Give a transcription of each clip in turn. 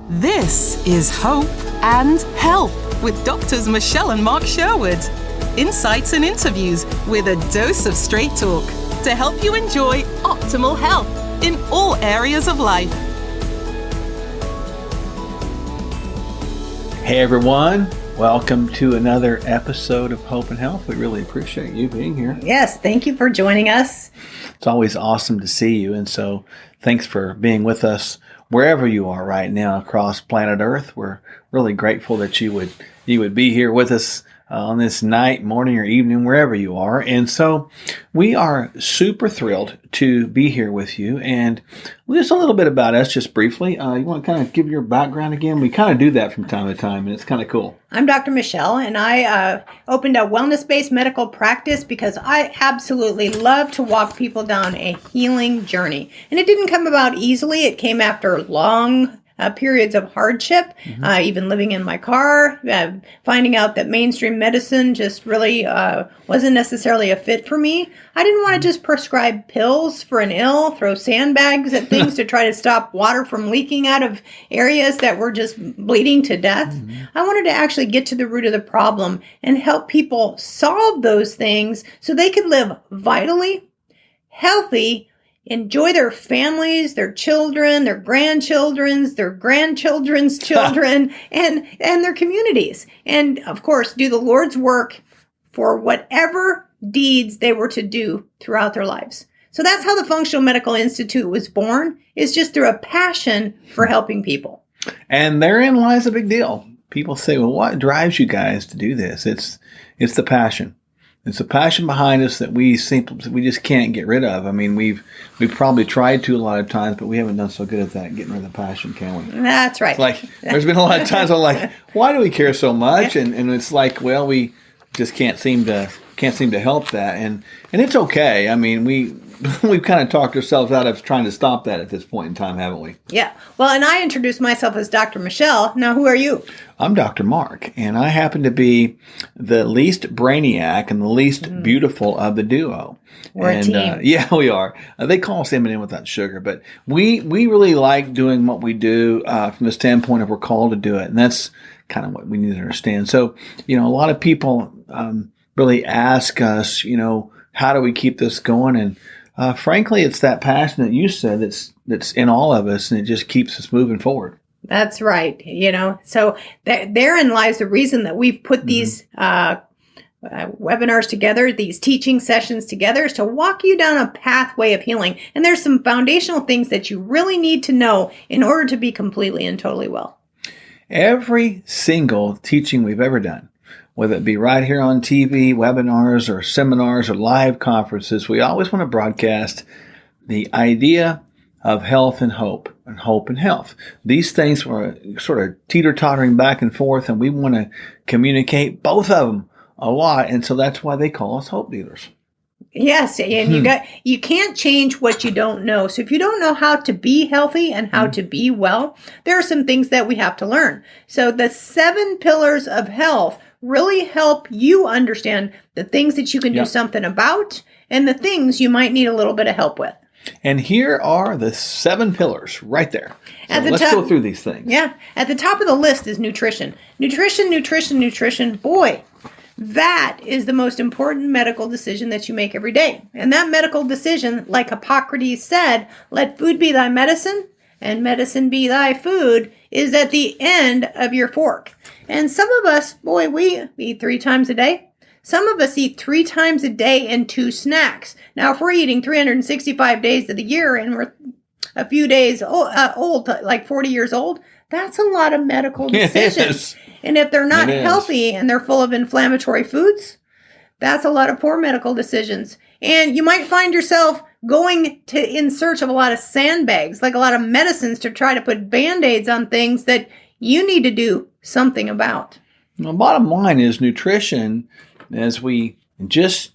This is Hope and Help with Doctors Michelle and Mark Sherwood. Insights and interviews with a dose of straight talk to help you enjoy optimal health in all areas of life. Hey everyone, welcome to another episode of Hope and Health. We really appreciate you being here. Yes, thank you for joining us. It's always awesome to see you, and so thanks for being with us wherever you are right now across planet Earth. We're really grateful that you would be here with us on this night, morning, or evening, wherever you are. And so we are super thrilled to be here with you. And just a little bit about us, just briefly. You want to kind of give your background again? We kind of do that from time to time, and it's kind of cool. I'm Dr. Michelle, and I opened a wellness-based medical practice because I absolutely love to walk people down a healing journey. And it didn't come about easily. It came after long periods of hardship, even living in my car, finding out that mainstream medicine just really wasn't necessarily a fit for me. I didn't want to just prescribe pills for an ill, throw sandbags at things to try to stop water from leaking out of areas that were just bleeding to death. I wanted to actually get to the root of the problem and help people solve those things so they could live vitally, healthy, enjoy their families, their children, their grandchildren's children, and their communities. And of course, do the Lord's work for whatever deeds they were to do throughout their lives. So that's how the Functional Medical Institute was born, is just through a passion for helping people. And therein lies a big deal. People say, well, what drives you guys to do this? It's the passion. It's the passion behind us that we just can't get rid of. I mean, we've probably tried to a lot of times, but we haven't done so good at that, getting rid of the passion, can we? That's right. It's like, there's been a lot of times I'm like, why do we care so much? And it's like, well, we just can't seem to help that. And it's okay. I mean, we've kind of talked ourselves out of trying to stop that at this point in time, haven't we? Yeah. Well, and I introduced myself as Dr. Michelle. Now, who are you? I'm Dr. Mark, and I happen to be the least brainiac and the least beautiful of the duo. We're a team. Yeah, we are. They call us M&M without sugar, but we really like doing what we do from the standpoint of we're called to do it, and that's kind of what we need to understand. So, a lot of people really ask us, how do we keep this going? And frankly, it's that passion that you said that's in all of us, and it just keeps us moving forward. That's right. So therein lies the reason that we've put these webinars together, these teaching sessions together, is to walk you down a pathway of healing. And there's some foundational things that you really need to know in order to be completely and totally well. Every single teaching we've ever done, whether it be right here on TV, webinars, or seminars, or live conferences, we always want to broadcast the idea of health and hope and health. These things were sort of teeter-tottering back and forth, and we want to communicate both of them a lot, and so that's why they call us hope dealers. Yes, and you can't change what you don't know. So if you don't know how to be healthy and how to be well, there are some things that we have to learn. So the 7 pillars of health really help you understand the things that you can do something about and the things you might need a little bit of help with. And here are the 7 pillars right there. So let's go through these things. Yeah. At the top of the list is nutrition. Nutrition. Boy, that is the most important medical decision that you make every day. And that medical decision, like Hippocrates said, let food be thy medicine and medicine be thy food, is at the end of your fork. And some of us, boy, we eat 3 times a day. Some of us eat 3 times a day and 2 snacks. Now, if we're eating 365 days of the year and we're a few days old, like 40 years old, that's a lot of medical decisions. And if they're not healthy and they're full of inflammatory foods, that's a lot of poor medical decisions. And you might find yourself going in search of a lot of sandbags, like a lot of medicines to try to put Band-Aids on things that you need to do something about. The bottom line is nutrition, as we just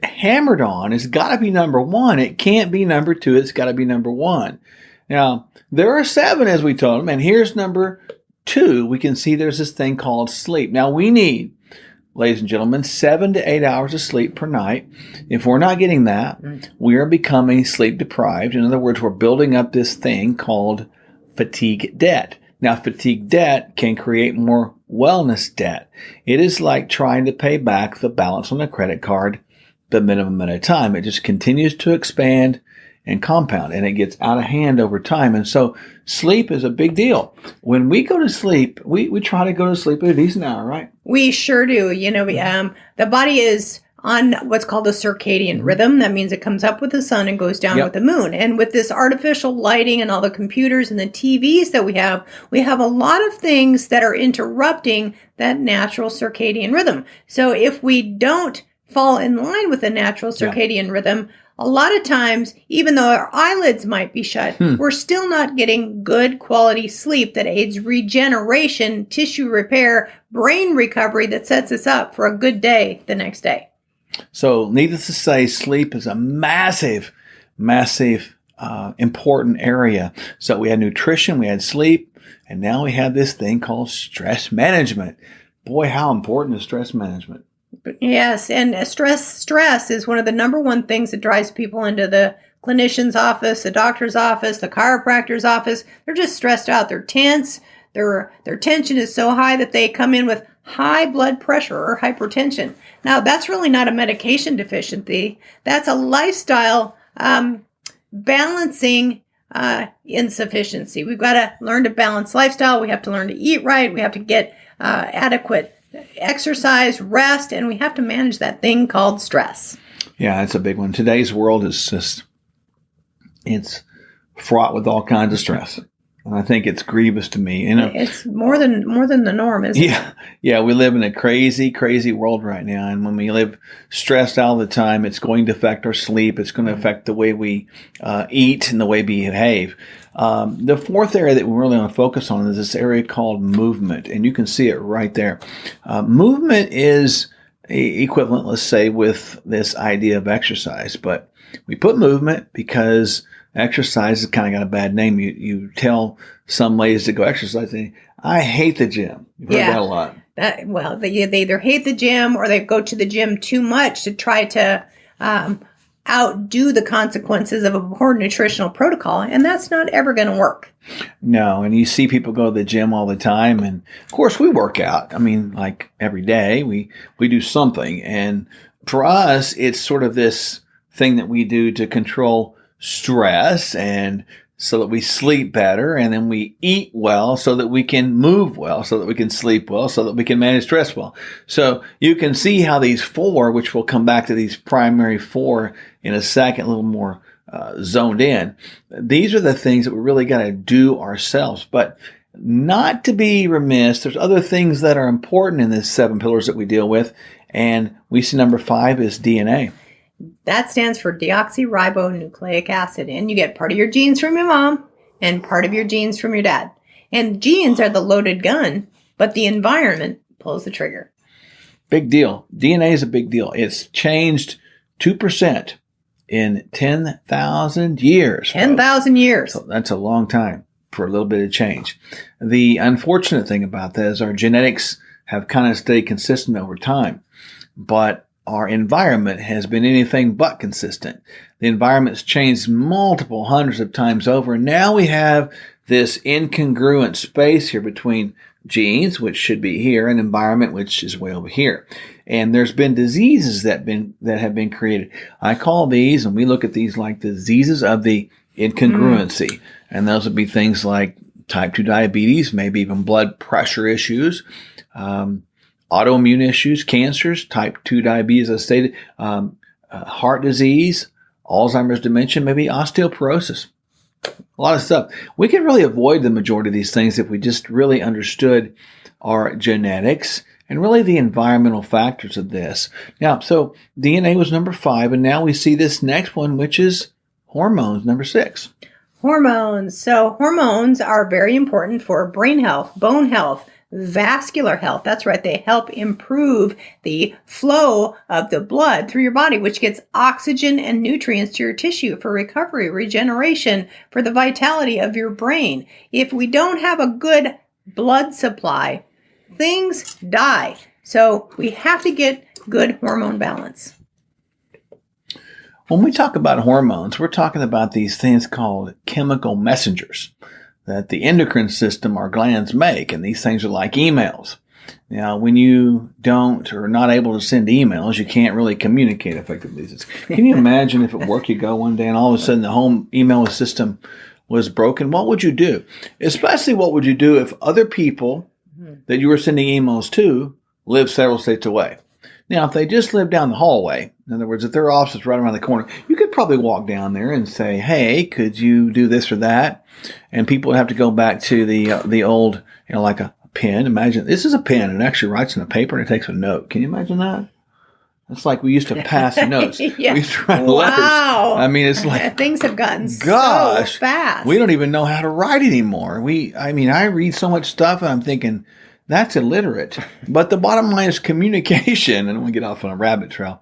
hammered on, has got to be number 1. It can't be number 2. It's got to be number 1. Now, there are 7, as we told them, and here's number 2. We can see there's this thing called sleep. Now, we need, ladies and gentlemen, 7 to 8 hours of sleep per night. If we're not getting that, we are becoming sleep deprived. In other words, we're building up this thing called fatigue debt. Now, fatigue debt can create more wellness debt. It is like trying to pay back the balance on a credit card the minimum amount of time. It just continues to expand and compound, and it gets out of hand over time. And so sleep is a big deal. When we go to sleep, we try to go to sleep at a decent hour, right? We sure do. The body is on what's called a circadian rhythm. That means it comes up with the sun and goes down with the moon. And with this artificial lighting and all the computers and the TVs that we have a lot of things that are interrupting that natural circadian rhythm. So if we don't fall in line with the natural circadian rhythm, a lot of times, even though our eyelids might be shut, we're still not getting good quality sleep that aids regeneration, tissue repair, brain recovery that sets us up for a good day the next day. So needless to say, sleep is a massive important area. So we had nutrition, we had sleep, and now we have this thing called stress management. Boy, how important is stress management? Yes, and stress is one of the number one things that drives people into the clinician's office, the doctor's office, the chiropractor's office. They're just stressed out. They're tense. Their tension is so high that they come in with high blood pressure or hypertension. Now, that's really not a medication deficiency. That's a lifestyle balancing insufficiency. We've got to learn to balance lifestyle. We have to learn to eat right. We have to get adequate exercise, rest, and we have to manage that thing called stress. Yeah, it's a big one. Today's world is it's fraught with all kinds of stress. And I think it's grievous to me. It's more than the norm, isn't it? Yeah. We live in a crazy, crazy world right now. And when we live stressed all the time, it's going to affect our sleep. It's going to affect the way we eat and the way we behave. The fourth area that we really want to focus on is this area called movement. And you can see it right there. Movement is equivalent, let's say, with this idea of exercise. But we put movement because exercise has kind of got a bad name. You tell some ladies to go exercise, and I hate the gym. You've heard that a lot. They either hate the gym or they go to the gym too much to try to outdo the consequences of a poor nutritional protocol, and that's not ever going to work. No, and you see people go to the gym all the time, and of course we work out. I mean, like every day we do something, and for us, it's sort of this thing that we do to control stress, and so that we sleep better, and then we eat well so that we can move well, so that we can sleep well, so that we can manage stress well. So you can see how these four, which we'll come back to these primary four in a second, a little more zoned in. These are the things that we really got to do ourselves. But not to be remiss, there's other things that are important in this 7 pillars that we deal with, and we see number 5 is DNA. That stands for deoxyribonucleic acid. And you get part of your genes from your mom and part of your genes from your dad. And genes are the loaded gun, but the environment pulls the trigger. Big deal. DNA is a big deal. It's changed 2% in 10,000 years. 10,000 years. So that's a long time for a little bit of change. The unfortunate thing about that is our genetics have kind of stayed consistent over time. But our environment has been anything but consistent. The environment's changed multiple hundreds of times over. And now we have this incongruent space here between genes, which should be here, and environment, which is way over here. And there's been diseases that have been created. I call these, and we look at these like diseases of the incongruency. And those would be things like type 2 diabetes, maybe even blood pressure issues, autoimmune issues, cancers, type 2 diabetes, as stated, heart disease, Alzheimer's, dementia, maybe osteoporosis. A lot of stuff. We can really avoid the majority of these things if we just really understood our genetics and really the environmental factors of this. Now, so DNA was number 5, and now we see this next one, which is hormones, number 6. Hormones. So hormones are very important for brain health, bone health, vascular health. That's right. They help improve the flow of the blood through your body, which gets oxygen and nutrients to your tissue for recovery, regeneration, for the vitality of your brain. If we don't have a good blood supply, things die. So we have to get good hormone balance. When we talk about hormones, we're talking about these things called chemical messengers. that the endocrine system, our glands make. And these things are like emails. Now, when you don't or not able to send emails, you can't really communicate effectively. Can you imagine if at work you go one day and all of a sudden the home email system was broken? What would you do? Especially what would you do if other people that you were sending emails to live several states away? Now, if they just live down the hallway, in other words, if their office is right around the corner, you could probably walk down there and say, hey, could you do this or that? And people would have to go back to the old, like a pen. Imagine, this is a pen. It actually writes in a paper and it takes a note. Can you imagine that? It's like we used to pass notes. Yeah. We used to write letters. I mean, it's like, things have gotten so fast. We don't even know how to write anymore. I read so much stuff and I'm thinking, that's illiterate. But the bottom line is communication. And we get off on a rabbit trail.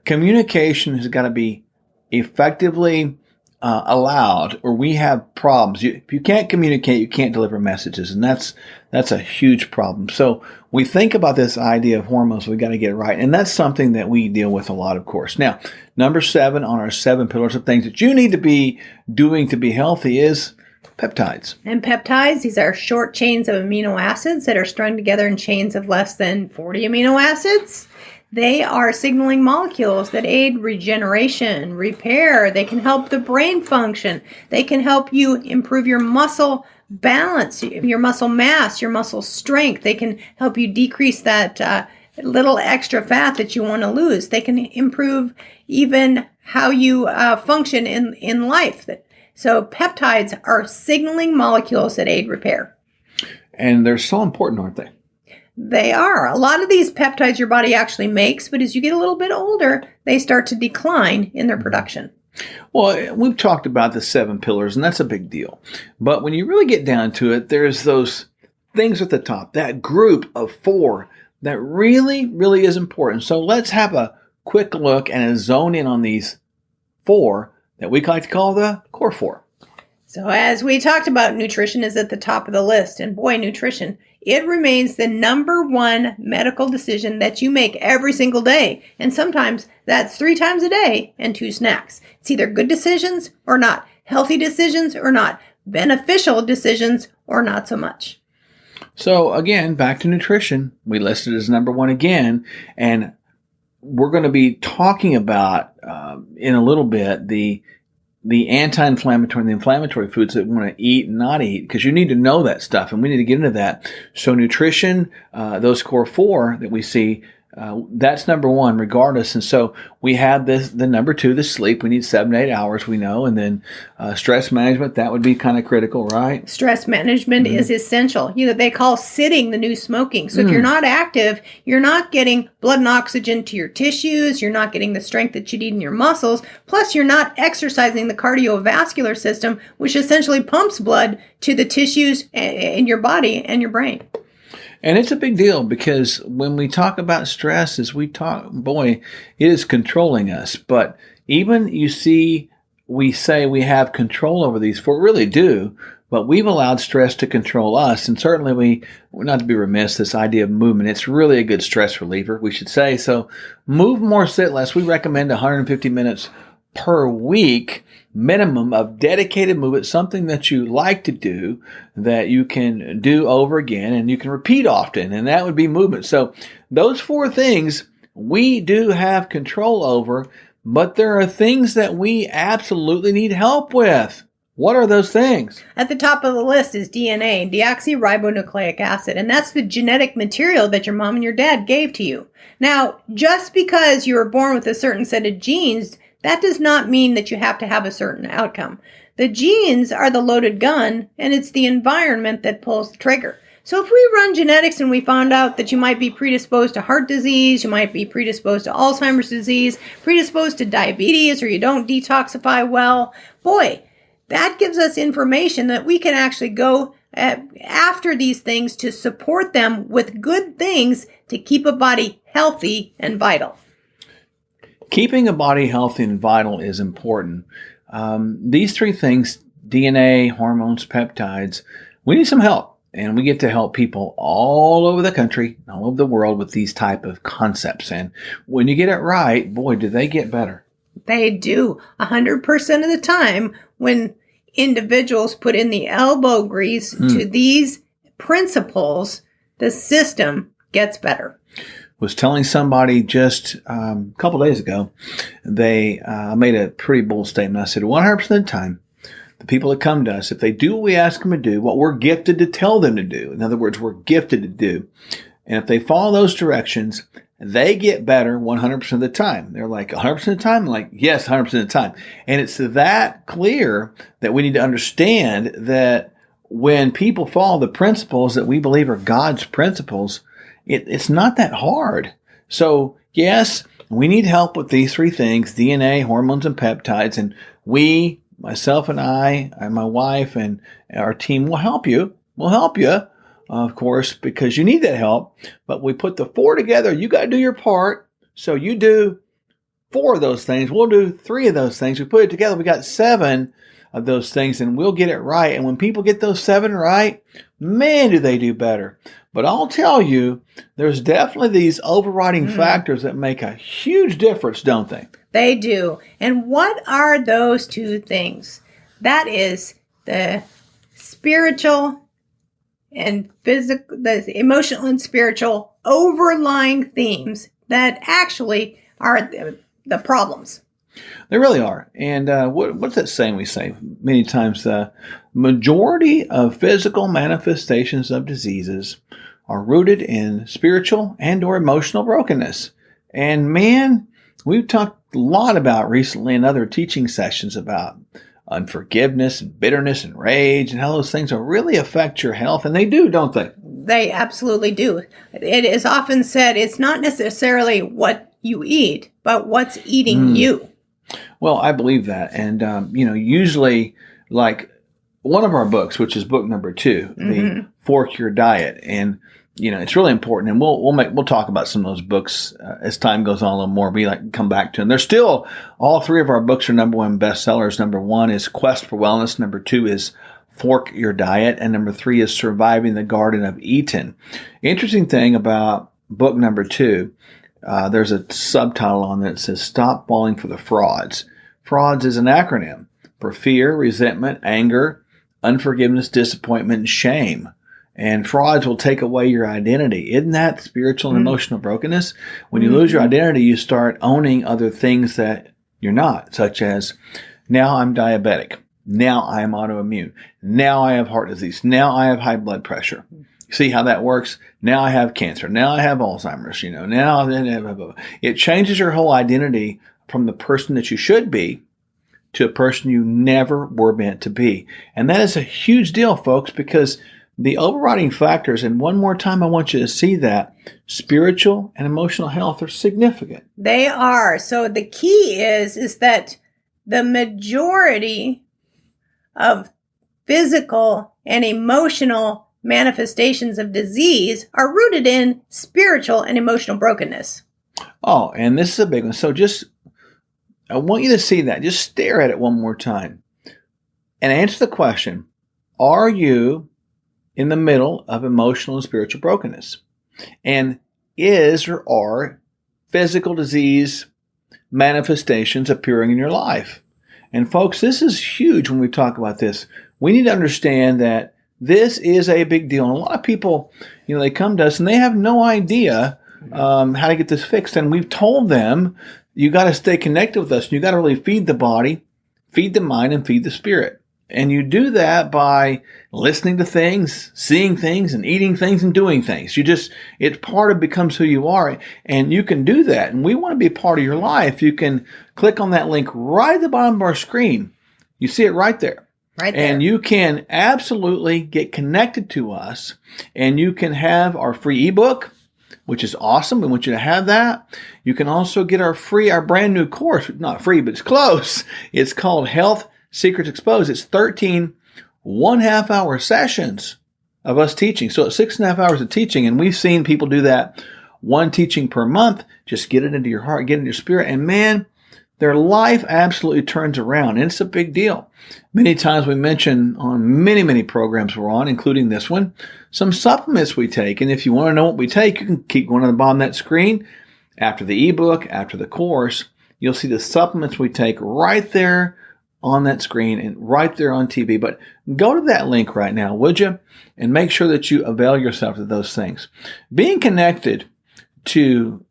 Communication has got to be effectively allowed, or we have problems. If you can't communicate, you can't deliver messages, and that's a huge problem. So we think about this idea of hormones. We got to get it right, and that's something that we deal with a lot, of course. Now, number 7 on our 7 pillars of things that you need to be doing to be healthy is peptides. And peptides, these are short chains of amino acids that are strung together in chains of less than 40 amino acids. They are signaling molecules that aid regeneration, repair. They can help the brain function. They can help you improve your muscle balance, your muscle mass, your muscle strength. They can help you decrease that little extra fat that you want to lose. They can improve even how you function in life. So peptides are signaling molecules that aid repair. And they're so important, aren't they? They are. A lot of these peptides your body actually makes, but as you get a little bit older, they start to decline in their production. Well, we've talked about the 7 pillars, and that's a big deal. But when you really get down to it, there's those things at the top, that group of 4 that really, really is important. So let's have a quick look and zone in on these 4 that we like to call the core 4. So as we talked about, nutrition is at the top of the list. And boy, nutrition, it remains the number 1 medical decision that you make every single day. And sometimes that's 3 times a day and 2 snacks. It's either good decisions or not, healthy decisions or not, beneficial decisions or not so much. So again, back to nutrition. We listed as number 1 again. And we're going to be talking about in a little bit the anti-inflammatory and the inflammatory foods that we want to eat and not eat, because you need to know that stuff, and we need to get into that. So nutrition, those core 4 that we see, that's number 1 regardless. And so we have the number 2, the sleep. We need 7 to 8 hours, we know. And then stress management, that would be kind of critical, right? Stress management is essential. They call sitting the new smoking. So if you're not active, you're not getting blood and oxygen to your tissues. You're not getting the strength that you need in your muscles. Plus, you're not exercising the cardiovascular system, which essentially pumps blood to the tissues in your body and your brain. And it's a big deal, because when we talk about stress, boy, it is controlling us. But even we say we have control over these 4, really do, but we've allowed stress to control us. And certainly we're not to be remiss, this idea of movement. It's really a good stress reliever, we should say. So move more, sit less. We recommend 150 minutes per week minimum of dedicated movement, something that you like to do, that you can do over again and you can repeat often, and that would be movement. So those 4 things we do have control over, but there are things that we absolutely need help with. What are those things? At the top of the list is DNA, deoxyribonucleic acid, and that's the genetic material that your mom and your dad gave to you. Now, just because you were born with a certain set of genes, that does not mean that you have to have a certain outcome. The genes are the loaded gun, and it's the environment that pulls the trigger. So if we run genetics and we found out that you might be predisposed to heart disease, you might be predisposed to Alzheimer's disease, predisposed to diabetes, or you don't detoxify well, boy, that gives us information that we can actually go after these things to support them with good things to keep a body healthy and vital. Keeping a body healthy and vital is important. These 3 things, DNA, hormones, peptides, we need some help. And we get to help people all over the country, all over the world with these type of concepts. And when you get it right, boy, do they get better. They do. 100% of the time, when individuals put in the elbow grease to these principles, the system gets better. Was telling somebody just a couple days ago, they made a pretty bold statement. I said, 100% of the time, the people that come to us, if they do what we ask them to do, what we're gifted to tell them to do, in other words, we're gifted to do, and if they follow those directions, they get better 100% of the time. They're like, 100% of the time? I'm like, yes, 100% of the time. And it's that clear that we need to understand that when people follow the principles that we believe are God's principles, it's not that hard. So, yes, we need help with these three things, DNA, hormones, and peptides. And we, myself and I, and my wife, and our team will help you. We'll help you, of course, because you need that help. But we put the four together. You got to do your part. So you do 4 of those things. We'll do 3 of those things. We put it together. We got 7 of those things, and we'll get it right. And when people get those 7 right, man, do they do better. But I'll tell you, there's definitely these overriding factors that make a huge difference, don't they? They do. And what are those 2 things? That is the spiritual and physical, the emotional and spiritual overlying themes that actually are the problems. They really are. And what's that saying we say many times? The majority of physical manifestations of diseases are rooted in spiritual and or emotional brokenness. And man, we've talked a lot about recently in other teaching sessions about unforgiveness and bitterness and rage and how those things will really affect your health. And they do, don't they? They absolutely do. It is often said it's not necessarily what you eat, but what's eating you. Well, I believe that. And, usually like one of our books, which is book number 2, the Fork Your Diet. And, it's really important. And we'll talk about some of those books as time goes on a little more. We come back to them. There's still all 3 of our books are number 1 bestsellers. Number 1 is Quest for Wellness. Number 2 is Fork Your Diet. And number 3 is Surviving the Garden of Eden. Interesting thing about book number 2, there's a subtitle on it that says, Stop Falling for the Frauds. Frauds is an acronym for fear, resentment, anger, unforgiveness, disappointment, and shame. And frauds will take away your identity. Isn't that spiritual and emotional brokenness? When you lose your identity, you start owning other things that you're not, such as, now I'm diabetic. Now I am autoimmune. Now I have heart disease. Now I have high blood pressure. See how that works? Now I have cancer. Now I have Alzheimer's, now it changes your whole identity from the person that you should be to a person you never were meant to be. And that is a huge deal, folks, because the overriding factors, and one more time I want you to see that, spiritual and emotional health are significant. They are. So the key is that the majority of physical and emotional manifestations of disease are rooted in spiritual and emotional brokenness. Oh, and this is a big one. So I want you to see that. Just stare at it one more time and answer the question, are you in the middle of emotional and spiritual brokenness? And is or are physical disease manifestations appearing in your life? And folks, this is huge when we talk about this. We need to understand that this is a big deal. And a lot of people, they come to us and they have no idea how to get this fixed. And we've told them, you got to stay connected with us. You got to really feed the body, feed the mind, and feed the spirit. And you do that by listening to things, seeing things, and eating things, and doing things. Becomes who you are. And you can do that. And we want to be a part of your life. You can click on that link right at the bottom of our screen. You see it right there. Right there. And you can absolutely get connected to us. And you can have our free ebook, which is awesome. We want you to have that. You can also get our brand new course. Not free, but it's close. It's called Health Secrets Exposed. It's 13 1.5-hour sessions of us teaching. So it's 6.5 hours of teaching. And we've seen people do that, 1 teaching per month. Just get it into your heart, get it into your spirit. And man, their life absolutely turns around. And it's a big deal. Many times we mention on many, many programs we're on, including this one, some supplements we take. And if you want to know what we take, you can keep going to the bottom of that screen. After the ebook, after the course, you'll see the supplements we take right there on that screen and right there on TV. But go to that link right now, would you? And make sure that you avail yourself of those things. Being connected to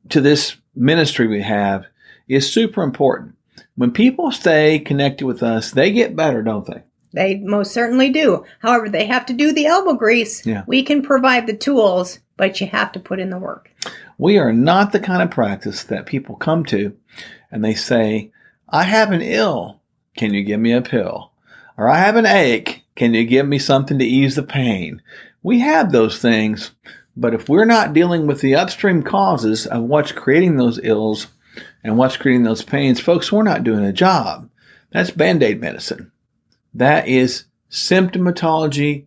this ministry we have is super important. When people stay connected with us, they get better, don't they? They most certainly do. However, they have to do the elbow grease. Yeah. We can provide the tools, but you have to put in the work. We are not the kind of practice that people come to and they say, I have an ill. Can you give me a pill? Or I have an ache. Can you give me something to ease the pain? We have those things, but if we're not dealing with the upstream causes of what's creating those ills and what's creating those pains, folks, we're not doing a job. That's Band-Aid medicine. That is symptomatology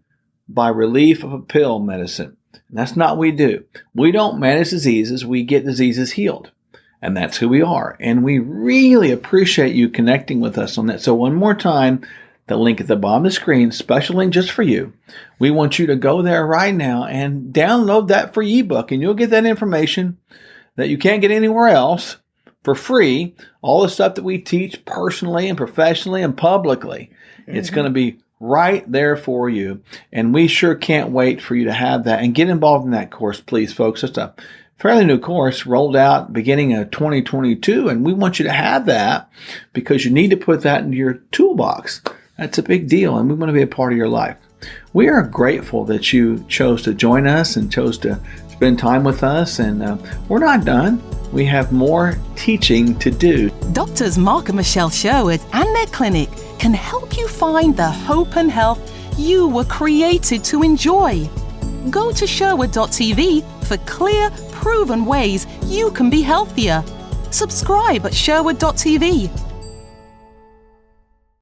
by relief of a pill medicine. And that's not what we do. We don't manage diseases. We get diseases healed. And that's who we are. And we really appreciate you connecting with us on that. So one more time, the link at the bottom of the screen, special link just for you. We want you to go there right now and download that free ebook. And you'll get that information that you can't get anywhere else for free. All the stuff that we teach personally and professionally and publicly. It's going to be right there for you. And we sure can't wait for you to have that and get involved in that course, please, folks. It's a fairly new course rolled out beginning of 2022. And we want you to have that because you need to put that into your toolbox. That's a big deal. And we want to be a part of your life. We are grateful that you chose to join us and chose to spend time with us. And we're not done. We have more teaching to do. Doctors Mark and Michelle Sherwood and their clinic can help you find the hope and health you were created to enjoy. Go to Sherwood.tv for clear, proven ways you can be healthier. Subscribe at Sherwood.tv